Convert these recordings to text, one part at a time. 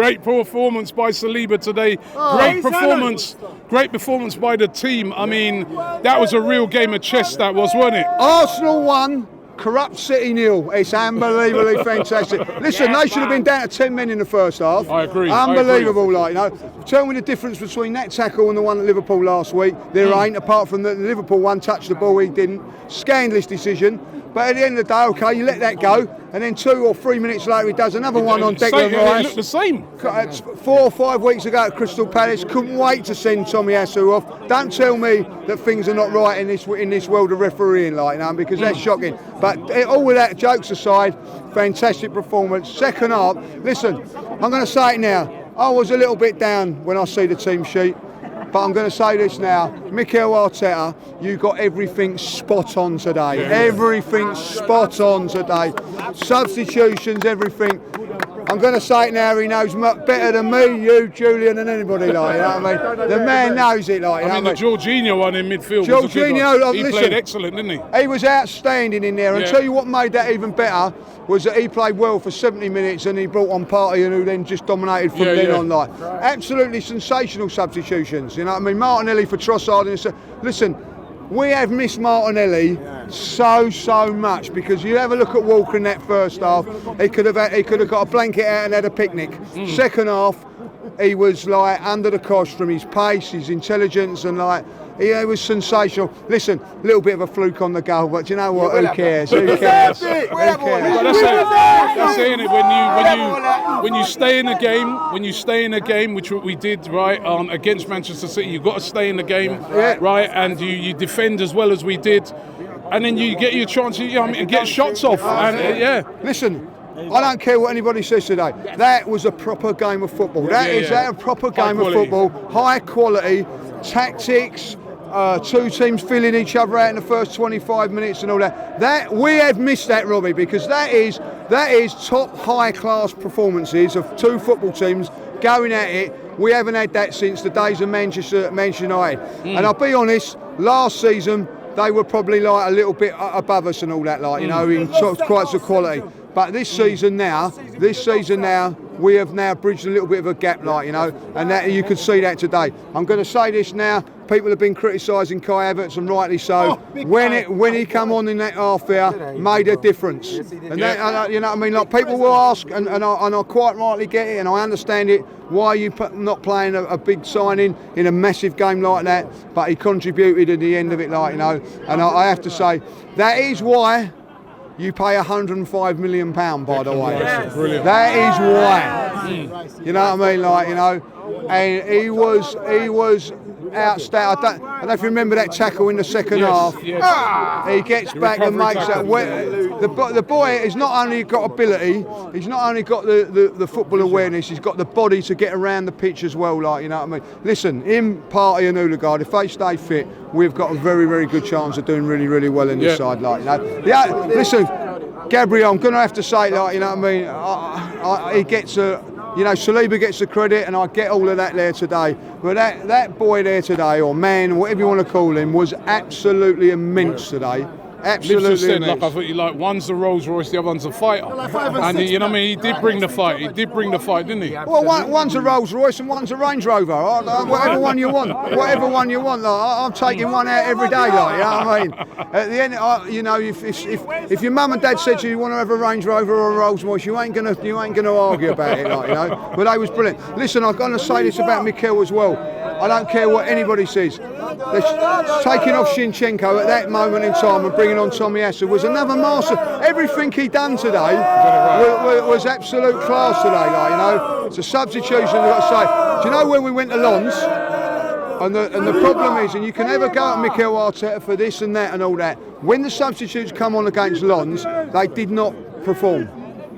great performance by Saliba today. Great performance by the team. I mean, that was a real game of chess, that was, wasn't it? Arsenal won. Corrupt City 0. It's unbelievably fantastic. Listen, they should have been down to 10 men in the first half. I agree. Unbelievable, like, you know. Tell me the difference between that tackle and the one at Liverpool last week. There ain't, apart from the Liverpool one touched the ball, he didn't. Scandalous decision. But at the end of the day, okay, you let that go, and then 2 or 3 minutes later, he does another one on Declan Rice. It looked the same. 4 or 5 weeks ago at Crystal Palace, couldn't wait to send Tommy Asu off. Don't tell me that things are not right in this world of refereeing, like, you know, because that's shocking. But all of that, jokes aside, fantastic performance. Second half, listen, I'm going to say it now. I was a little bit down when I see the team sheet. But I'm going to say this now, Mikel Arteta, you got everything spot on today. Everything spot on today. Substitutions, everything. I'm going to say it now, he knows better than me, you, Julian, and anybody, like, you know what I mean? The man knows it, like, you know what I mean? The Jorginho one in midfield Jorginho, he played excellent, didn't he? He was outstanding in there, and tell you what made that even better was that he played well for 70 minutes and he brought on Partey, who then just dominated from then on. Like, absolutely sensational substitutions, you know what I mean? Martinelli for Trossard. And listen, we have missed Martinelli so much, because you have a look at Walker in that first half. He could have got a blanket out and had a picnic. Second half, he was like under the cosh from his pace, his intelligence, and like he was sensational. Listen, a little bit of a fluke on the goal, but you know what? Who cares? Who cares? Who cares? That's it, innit? When you stay in a game, which we did, right, against Manchester City, you've got to stay in the game, right, and you defend as well as we did, and then you get your chance, to get shots off, and Listen, I don't care what anybody says today. That was a proper game of football. That is a proper game of football. High quality, tactics, 2 teams filling each other out in the first 25 minutes and all that. That we have missed that, Robbie, because that is top high class performances of 2 football teams going at it. We haven't had that since the days of Manchester United. And I'll be honest, last season they were probably like a little bit above us and all that, like, you know, in quite some quality. But this season now, we have now bridged a little bit of a gap, like, you know, and that you can see that today. I'm going to say this now. People have been criticising Kai Havertz, and rightly so. When he come on in that half there, made a difference. And that, you know what I mean? Like, people will ask, and I quite rightly get it, and I understand it. Why are you not playing a big signing in a massive game like that? But he contributed at the end of it, like, you know. And I have to say, that is why you pay £105 million, by the way. That is why. You know what I mean? Like, you know, and he was outstanding. I don't know if you remember that tackle in the second half. He gets back and makes that. The boy has not only got ability, he's not only got the football awareness, he's got the body to get around the pitch as well. Like, you know what I mean? Listen, him, Partey and Odegaard, if they stay fit, we've got a very, very good chance of doing really, really well in this side. Like, you know, listen, Gabriel, I'm going to have to say, like, you know what I mean? He gets a. You know, Saliba gets the credit, and I get all of that there today. But that boy there today, or man, whatever you want to call him, was absolutely immense today. Absolutely said, like, I thought, one's the Rolls Royce, the other one's a fighter. And you know what I mean? He did bring the fight. He did bring the fight, didn't he? Well, one's a Rolls Royce and one's a Range Rover. Whatever one you want. Whatever one you want. Like, I'm taking one out every day. Like, you know what I mean? At the end, you know, if your mum and dad said to you, you want to have a Range Rover or a Rolls Royce, you ain't gonna argue about it. Like, you know. But they was brilliant. Listen, I'm going to say this about Mikel as well. I don't care what anybody says. Taking off Zinchenko at that moment in time and bringing on Tommy Asu was another master. Everything he done today was absolute class today. Like, you know, it's a substitution. I've got to say. Do you know where we went to Lons? And the problem is, and you can never go at Mikel Arteta for this and that and all that. When the substitutes come on against Lons, they did not perform.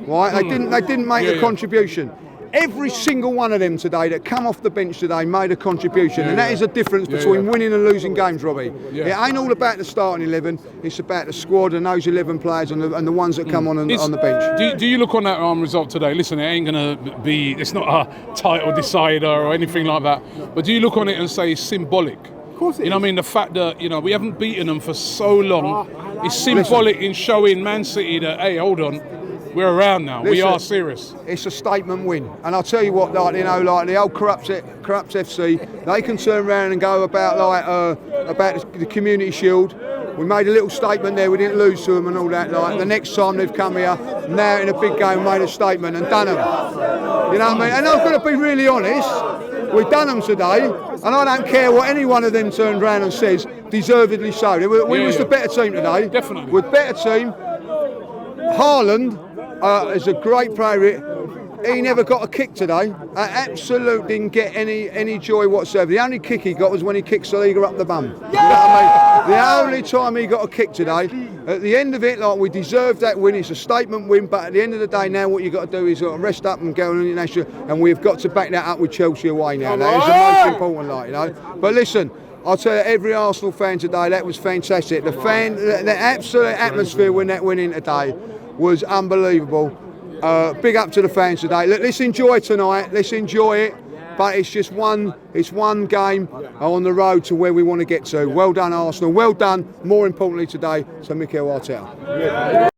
Right? They didn't make a contribution. Every single one of them today that come off the bench today made a contribution, and that is a difference between winning and losing games, Robbie. It ain't all about the starting 11, it's about the squad and those 11 players and the ones that come on the bench. Do you look on that result today? Listen, it ain't going to be, it's not a title decider or anything like that, but do you look on it and say it's symbolic? Of course it is. You know what I mean? The fact that, you know, we haven't beaten them for so long, it's symbolic in showing Man City that, hey, hold on, we're around now. We Listen, are serious. It's a statement win, and I'll tell you what, like the old corrupt FC, they can turn around and go about the Community Shield. We made a little statement there. We didn't lose to them and all that. Like the next time they've come here, now in a big game, made a statement and done them. You know what I mean? And I'm going to be really honest. We've done them today, and I don't care what any one of them turns around and says. Deservedly so. We was the better team today. Definitely. We're better team. Haaland is a great player. He never got a kick today. Absolutely didn't get any joy whatsoever. The only kick he got was when he kicked Saliga up the bum. You know what I mean? The only time he got a kick today. At the end of it, like, we deserved that win. It's a statement win, but at the end of the day, now what you've got to do is rest up and go on the national, and we've got to back that up with Chelsea away now. That is the most important, like, you know. But listen, I'll tell you, every Arsenal fan today, that was fantastic. The absolute atmosphere when that went in today was unbelievable. Big up to the fans today. Look, let's enjoy tonight. Let's enjoy it. But it's just one game on the road to where we want to get to. Well done, Arsenal. Well done, more importantly today, to Mikel Arteta.